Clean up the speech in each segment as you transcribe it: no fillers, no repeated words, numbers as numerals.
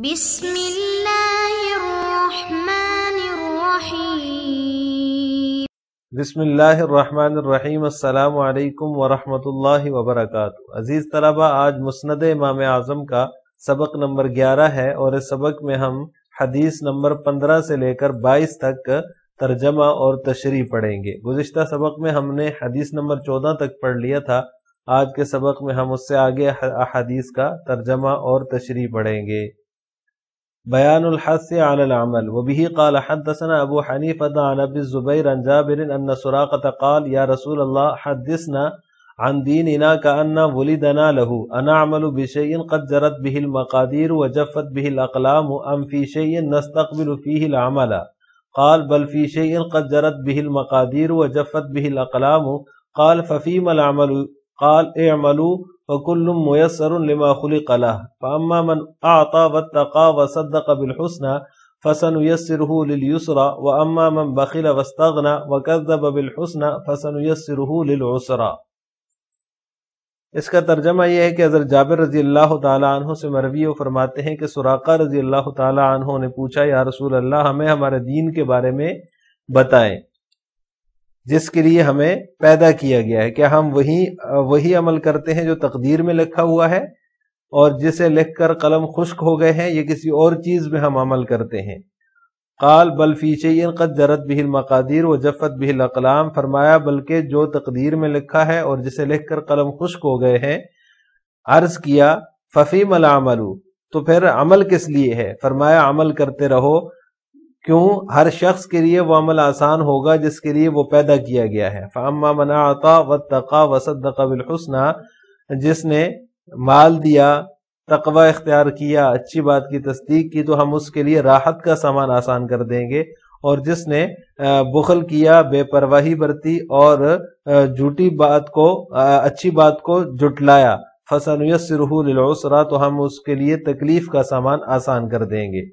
بسم اللہ الرحمن الرحیم۔ بسم اللہ الرحمن الرحیم۔ السلام علیکم ورحمۃ اللہ وبرکاتہ۔ عزیز طلبہ، آج مسند امام اعظم کا سبق نمبر 11 ہے اور اس سبق میں ہم حدیث نمبر 15 سے لے کر 22 تک ترجمہ اور تشریح پڑھیں گے۔ گزشتہ سبق میں ہم نے حدیث نمبر 14 تک پڑھ لیا تھا۔ آج کے سبق میں ہم اس سے آگے احادیث کا ترجمہ اور تشریح پڑھیں گے۔ بیان الحث علی العمل۔ وبه قال حدثنا ابو حنیفة عن ابی الزبیر عن جابر ان سراقة قال یا رسول اللہ حدثنا عن دیننا كأن ولدنا له انعمل بشيء قد جرت به المقادير وجفت به الاقلام ام في شيء نستقبل فيه العمل؟ قال بل في شيء قد جرت به المقادير وجفت به الاقلام قال ففيما العمل؟ قال اعملوا فكل ميسر لما خلق له فاما من اعطى واتقى وصدق بالحسنى فسنيسره لليسرى واما من بخل واستغنى وكذب بالحسنى فسنيسره للعسرى۔ اس کا ترجمہ یہ ہے کہ حضرت جابر رضی اللہ تعالی عنہ سے مروی فرماتے ہیں کہ سراقہ رضی اللہ تعالی عنہ نے پوچھا، یا رسول اللہ ہمیں ہمارے دین کے بارے میں بتائیں جس کے لیے ہمیں پیدا کیا گیا ہے، کیا ہم وہی عمل کرتے ہیں جو تقدیر میں لکھا ہوا ہے، اور جسے لکھ کر قلم خشک ہو گئے ہیں، یا کسی اور چیز میں ہم عمل کرتے ہیں؟ قال بل فی شیء قد جرت به المقادیر وجفت به الاقلام، فرمایا بلکہ جو تقدیر میں لکھا ہے اور جسے لکھ کر قلم خشک ہو گئے ہیں۔ عرض کیا ففیم العمل، تو پھر عمل کس لیے ہے؟ فرمایا عمل کرتے رہو، کیوں؟ ہر شخص کے لیے وہ عمل آسان ہوگا جس کے لیے وہ پیدا کیا گیا ہے۔ فاما من اعطى واتقى وصدق بالحسنى، جس نے مال دیا، تقوی اختیار کیا، اچھی بات کی تصدیق کی، تو ہم اس کے لیے راحت کا سامان آسان کر دیں گے، اور جس نے بخل کیا، بے پرواہی برتی اور جھوٹی بات کو اچھی بات کو جھٹلایا، فسنيسره للعسرى، تو ہم اس کے لیے تکلیف کا سامان آسان کر دیں گے۔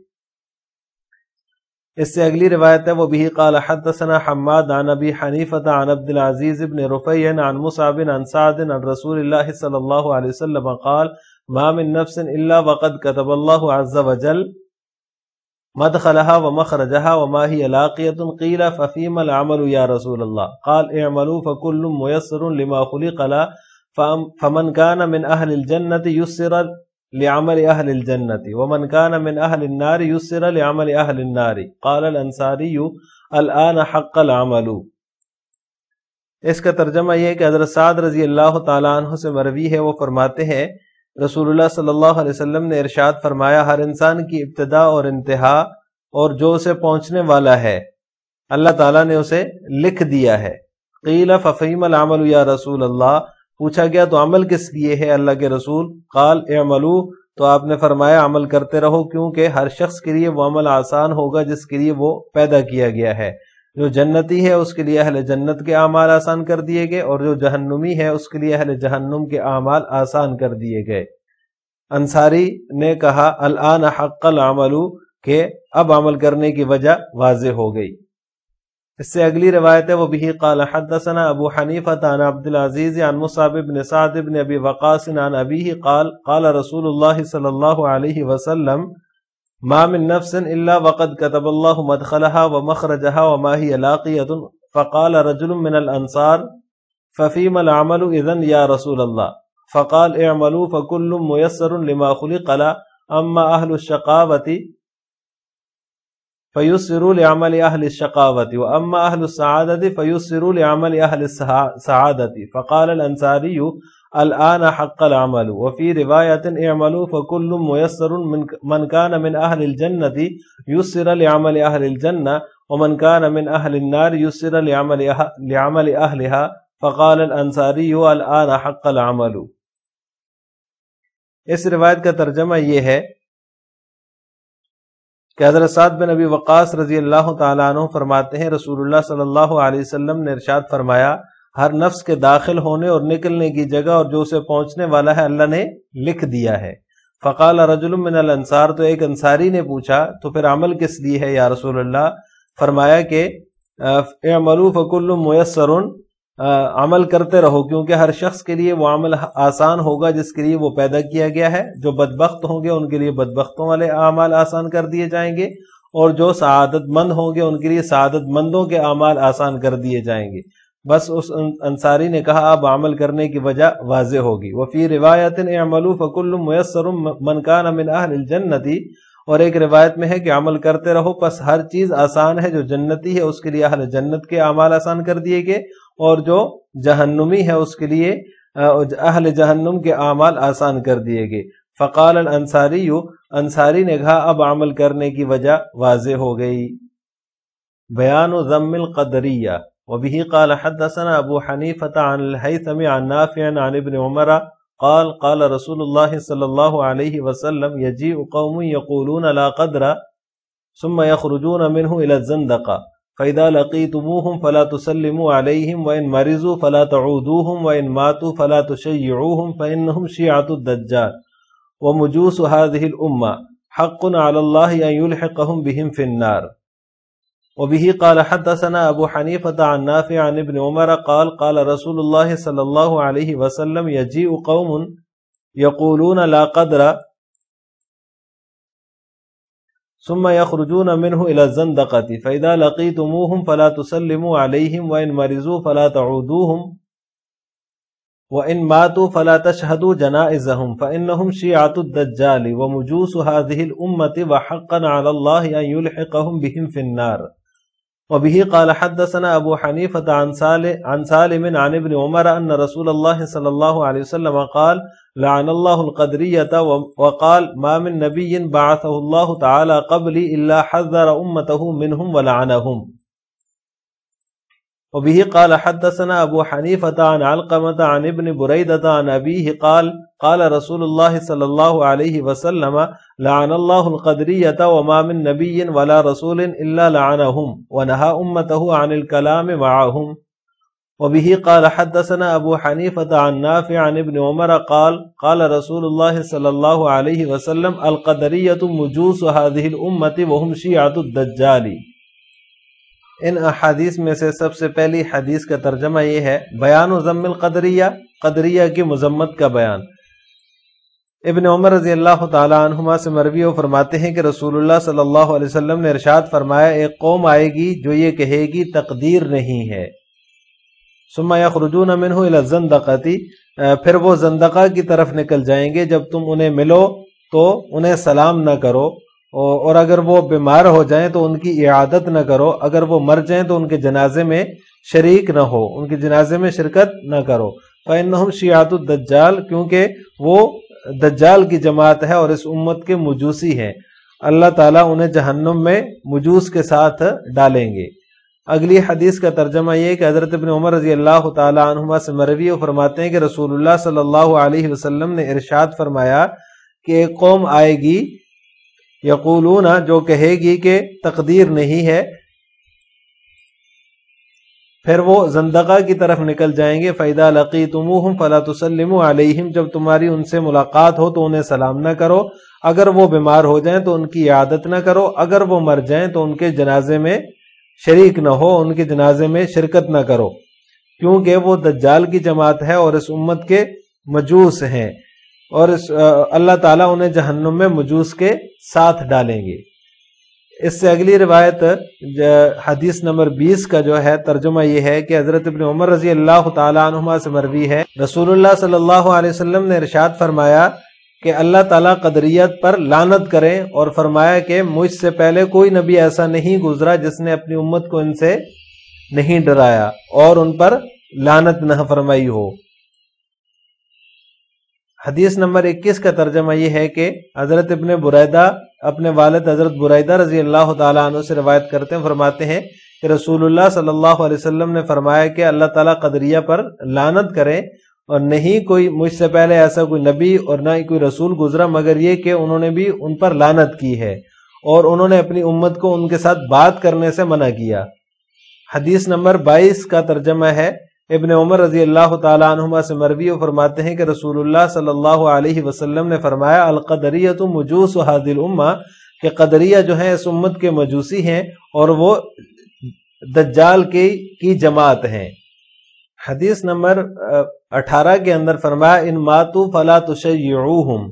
اس سے اگلی روایت ہے، وبه قال حدثنا حماد عن ابی حنیفة عن عبد العزیز بن رفیع عن مصعب عن سعد عن رسول اللہ صلی اللہ علیہ وسلم قال ما من نفس الا وقد كتب الله عز وجل مدخلها ومخرجها وما هي لاقية قيل ففيما العمل يا رسول الله؟ قال اعملوا فكل ميسر لما خلق له فمن كان من اهل الجنة يسر لعمل اهل الجنة ومن كان من اهل النار يسر لعمل اهل النار قال الانصاری الان حق العمل۔ اس کا ترجمہ یہ ہے کہ حضرت سعد رضی اللہ تعالیٰ عنہ سے مروی ہے، وہ فرماتے ہیں رسول اللہ صلی اللہ علیہ وسلم نے ارشاد فرمایا، ہر انسان کی ابتدا اور انتہا اور جو اسے پہنچنے والا ہے اللہ تعالیٰ نے اسے لکھ دیا ہے۔ قیل ففیم العمل یا رسول اللہ، پوچھا گیا تو عمل کس لیے ہے اللہ کے رسول؟ قال اعملوا، تو آپ نے فرمایا عمل کرتے رہو، کیونکہ ہر شخص کے لیے وہ عمل آسان ہوگا جس کے لیے وہ پیدا کیا گیا ہے۔ جو جنتی ہے اس کے لیے اہل جنت کے اعمال آسان کر دیے گئے، اور جو جہنمی ہے اس کے لیے اہل جہنم کے اعمال آسان کر دیے گئے۔ انصاری نے کہا الان حق العمل، کہ اب عمل کرنے کی وجہ واضح ہو گئی۔ اس سے اگلی روایت ہے، وبه قال حدثنا ابو حنیفة عن عبد العزیز عن مصعب بن سعد بن ابی وقاص عن ابیہ قال قال رسول اللہ صلی اللہ علیہ وسلم ما من نفس الا وقد كتب الله مدخلها ومخرجها وما هي لاقية فقال رجل من الانصار ففيما العمل اذن يا رسول الله؟ فقال اعملوا فكل ميسر لما خلق له اما اهل الشقاوة فيسروا لعمل اهل الشقاوة واما اهل السعادة فيسروا لعمل اهل السعادة فقال الانصاري الان حق العمل۔ وفي رواية اعملوا فكل ميسر من كان من اهل الجنة يسر لعمل اهل الجنة ومن كان من اهل النار يسر لعمل اهلها فقال الانصاري الان حق العمل۔ اس روایت کا ترجمہ یہ ہے کہ حضرت سعد بن ابی وقاص رضی اللہ تعالیٰ عنہ فرماتے ہیں رسول اللہ صلی اللہ علیہ وسلم نے ارشاد فرمایا، ہر نفس کے داخل ہونے اور نکلنے کی جگہ اور جو اسے پہنچنے والا ہے اللہ نے لکھ دیا ہے۔ فقال رجل من الانصار، تو ایک انصاری نے پوچھا تو پھر عمل کس لیے ہے یا رسول اللہ؟ فرمایا کہ اعملوا فکل میسر، عمل کرتے رہو، کیونکہ ہر شخص کے لیے وہ عمل آسان ہوگا جس کے لیے وہ پیدا کیا گیا ہے۔ جو بدبخت ہوں گے ان کے لیے بدبختوں والے اعمال آسان کر دیے جائیں گے، اور جو سعادت مند ہوں گے ان کے لیے سعادت مندوں کے اعمال آسان کر دیے جائیں گے۔ بس اس انصاری نے کہا اب عمل کرنے کی وجہ واضح ہوگی۔ وفی روایت اعملوا فکل میسر من کان من اہل الجنۃ، اور ایک روایت میں ہے کہ عمل کرتے رہو پس ہر چیز آسان ہے، جو جنتی ہے اس کے لیے اہل جنت کے اعمال آسان کر دیے گئے، اور جو جہنمی ہے اس کے لیے اہل جہنم کے اعمال آسان کر دیے گئے۔ فقال الانصاری، انصاری نے کہا اب عمل کرنے کی وجہ واضح ہو گئی۔ بیان ذم القدریہ۔ وبه قال حدثنا ابو حنیفة عن الہیثم عن نافع عن ابن عمر قال قال رسول الله صلی اللہ علیہ وسلم یجیء قوم یقولون لا قدر ثم يخرجون منه الى الزندقة فإذا لقيتموهم فلا تسلموا عليهم وإن مرضوا فلا تعودوهم وإن ماتوا فلا تشيعوهم فإنهم شيعة الدجال ومجوس هذه الأمة حق على الله أن يلحقهم بهم في النار۔ وبه قال حدثنا ابو حنیفة عن نافع عن ابن عمر قال قال رسول الله صلی اللہ علیہ وسلم یجیء قوم یقولون لا قدر ثم يخرجون منه الى الزندقة فإذا لقيتموهم فلا تسلموا عليهم وإن مرضوا فلا تعودوهم وإن ماتوا فلا تشهدوا جنائزهم فإنهم شيعة الدجال ومجوس هذه الأمة وحقا على الله أن يلحقهم بهم في النار۔ وبه قال حدثنا ابو حنیفة عن سالم عن ابن عمر ان رسول الله صلی اللہ علیہ وسلم قال لعن الله القدریة وقال ما من نبی بعثه الله تعالی قبلی الا حذر امته منهم ولعنهم۔ وبه قال حدثنا ابو حنیفة عن علقمة عن ابن بریدة عن ابیه قال قال رسول الله صلی اللہ علیہ وسلم لعن الله القدریة وما من نبی ولا رسول الا لعنهم ونهى امته عن الكلام معهم۔ وبه قال حدثنا ابو حنیفة عن نافع عن ابن عمر قال قال رسول الله صلی اللہ علیہ وسلم القدریة مجوس هذه الامة وهم شیعة الدجال۔ ان احادیث میں سے سب سے پہلی حدیث کا ترجمہ یہ ہے بیان ذم القدریہ، قدریہ کی مذمت کا بیان۔ ابن عمر رضی اللہ تعالی عنہما سے مروی و فرماتے ہیں کہ رسول اللہ صلی اللہ علیہ وسلم نے ارشاد فرمایا ایک قوم آئے گی جو یہ کہے گی تقدیر نہیں ہے، ثم یخرجون منہ الی الزندقة، پھر وہ زندقہ کی طرف نکل جائیں گے، جب تم انہیں ملو تو انہیں سلام نہ کرو، اور اگر وہ بیمار ہو جائیں تو ان کی اعادت نہ کرو، اگر وہ مر جائیں تو ان کے جنازے میں شریک نہ ہو، ان کے جنازے میں شرکت نہ کرو۔ فإنہم شیعۃ الدجال، کیونکہ وہ دجال کی جماعت ہے اور اس امت کے مجوسی ہیں، اللہ تعالیٰ انہیں جہنم میں مجوس کے ساتھ ڈالیں گے۔ اگلی حدیث کا ترجمہ یہ کہ حضرت ابن عمر رضی اللہ تعالی عنہما سے مروی فرماتے ہیں کہ رسول اللہ صلی اللہ علیہ وسلم نے ارشاد فرمایا کہ ایک قوم آئے گی یقولون، جو کہے گی کہ تقدیر نہیں ہے، پھر وہ زندقہ کی طرف نکل جائیں گے۔ فَإِذَا لَقِيتُمُوهُمْ فَلَا تُسَلِّمُوا عَلَيْهِمْ، جب تمہاری ان سے ملاقات ہو تو انہیں سلام نہ کرو، اگر وہ بیمار ہو جائیں تو ان کی عیادت نہ کرو، اگر وہ مر جائیں تو ان کے جنازے میں شریک نہ ہو، ان کے جنازے میں شرکت نہ کرو، کیونکہ وہ دجال کی جماعت ہے اور اس امت کے مجوس ہیں، اور اللہ تعالیٰ انہیں جہنم میں مجوس کے ساتھ ڈالیں گے۔ اس سے اگلی روایت حدیث نمبر 20 کا جو ہے ترجمہ یہ ہے کہ حضرت ابن عمر رضی اللہ تعالی عنہما سے مروی ہے رسول اللہ صلی اللہ علیہ وسلم نے ارشاد فرمایا کہ اللہ تعالیٰ قدریت پر لعنت کریں، اور فرمایا کہ مجھ سے پہلے کوئی نبی ایسا نہیں گزرا جس نے اپنی امت کو ان سے نہیں ڈرایا اور ان پر لعنت نہ فرمائی ہو۔ حدیث نمبر 21 کا ترجمہ یہ ہے کہ حضرت ابن بریدہ اپنے والد حضرت بریدہ رضی اللہ تعالیٰ عنہ سے روایت کرتے ہیں، فرماتے ہیں کہ رسول اللہ صلی اللہ علیہ وسلم نے فرمایا کہ اللہ تعالیٰ قدریہ پر لعنت کرے، اور نہیں کوئی مجھ سے پہلے ایسا کوئی نبی اور نہ ہی کوئی رسول گزرا مگر یہ کہ انہوں نے بھی ان پر لعنت کی ہے، اور انہوں نے اپنی امت کو ان کے ساتھ بات کرنے سے منع کیا۔ حدیث نمبر 22 کا ترجمہ ہے ابن عمر رضی اللہ تعالیٰ عنہما سے مروی فرماتے ہیں کہ رسول اللہ صلی اللہ علیہ وسلم نے فرمایا القدریۃ مجوس هذه الامہ، کہ قدریہ جو ہیں اس امت کے مجوسی ہیں اور وہ دجال کی جماعت ہیں۔ حدیث نمبر 18 کے اندر فرمایا ان ماتو فلا تشیعوہم،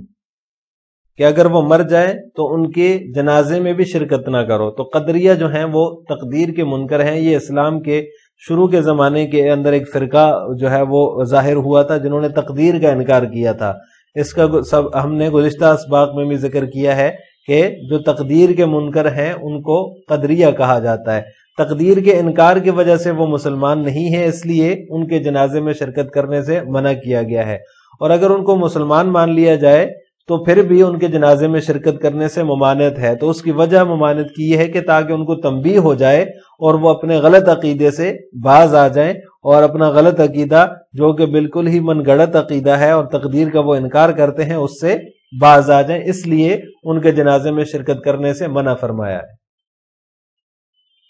کہ اگر وہ مر جائیں تو ان کے جنازے میں بھی شرکت نہ کرو۔ تو قدریہ جو ہیں وہ تقدیر کے منکر ہیں۔ یہ اسلام کے شروع کے زمانے کے اندر ایک فرقہ جو ہے وہ ظاہر ہوا تھا جنہوں نے تقدیر کا انکار کیا تھا۔ اس کا سب ہم نے گزشتہ اسباق میں بھی ذکر کیا ہے کہ جو تقدیر کے منکر ہیں ان کو قدریہ کہا جاتا ہے۔ تقدیر کے انکار کی وجہ سے وہ مسلمان نہیں ہیں، اس لیے ان کے جنازے میں شرکت کرنے سے منع کیا گیا ہے۔ اور اگر ان کو مسلمان مان لیا جائے تو پھر بھی ان کے جنازے میں شرکت کرنے سے ممانعت ہے۔ تو اس کی وجہ ممانعت کی یہ ہے کہ تاکہ ان کو تنبیہ ہو جائے اور وہ اپنے غلط عقیدے سے باز آ جائیں، اور اپنا غلط عقیدہ جو کہ بالکل ہی من گڑت عقیدہ ہے اور تقدیر کا وہ انکار کرتے ہیں اس سے باز آ جائیں، اس لیے ان کے جنازے میں شرکت کرنے سے منع فرمایا ہے۔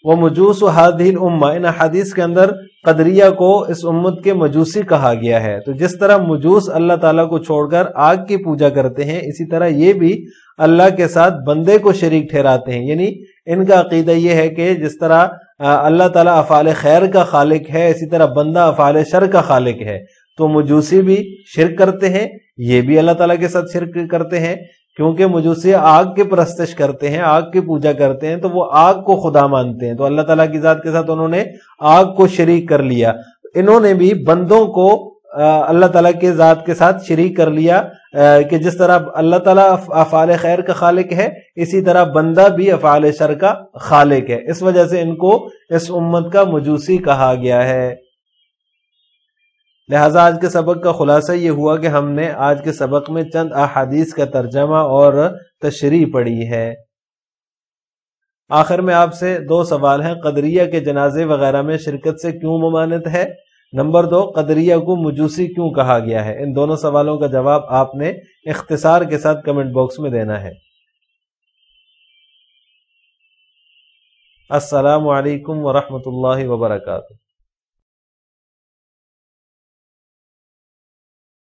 وَمُجُوسُ هَذِهِ الْأُمَّةِ، ان حدیث کے اندر قدریہ کو اس امت کے مجوسی کہا گیا ہے۔ تو جس طرح مجوس اللہ تعالیٰ کو چھوڑ کر آگ کی پوجا کرتے ہیں، اسی طرح یہ بھی اللہ کے ساتھ بندے کو شریک ٹھہراتے ہیں۔ یعنی ان کا عقیدہ یہ ہے کہ جس طرح اللہ تعالیٰ افعال خیر کا خالق ہے، اسی طرح بندہ افعال شر کا خالق ہے۔ تو مجوسی بھی شرک کرتے ہیں، یہ بھی اللہ تعالیٰ کے ساتھ شرک کرتے ہیں، کیونکہ مجوسی آگ کی پرستش کرتے ہیں، آگ کی پوجا کرتے ہیں، تو وہ آگ کو خدا مانتے ہیں۔ تو اللہ تعالیٰ کی ذات کے ساتھ انہوں نے آگ کو شریک کر لیا۔ انہوں نے بھی بندوں کو اللہ تعالیٰ کے ذات کے ساتھ شریک کر لیا کہ جس طرح اللہ تعالیٰ افعال خیر کا خالق ہے، اسی طرح بندہ بھی افعال شر کا خالق ہے۔ اس وجہ سے ان کو اس امت کا مجوسی کہا گیا ہے۔ لہٰذا آج کے سبق کا خلاصہ یہ ہوا کہ ہم نے آج کے سبق میں چند احادیث کا ترجمہ اور تشریح پڑھی ہے۔ آخر میں آپ سے 2 سوال ہیں۔ قدریہ کے جنازے وغیرہ میں شرکت سے کیوں ممانعت ہے؟ نمبر 2، قدریہ کو مجوسی کیوں کہا گیا ہے؟ ان دونوں سوالوں کا جواب آپ نے اختصار کے ساتھ کمنٹ باکس میں دینا ہے۔ السلام علیکم ورحمۃ اللہ وبرکاتہ۔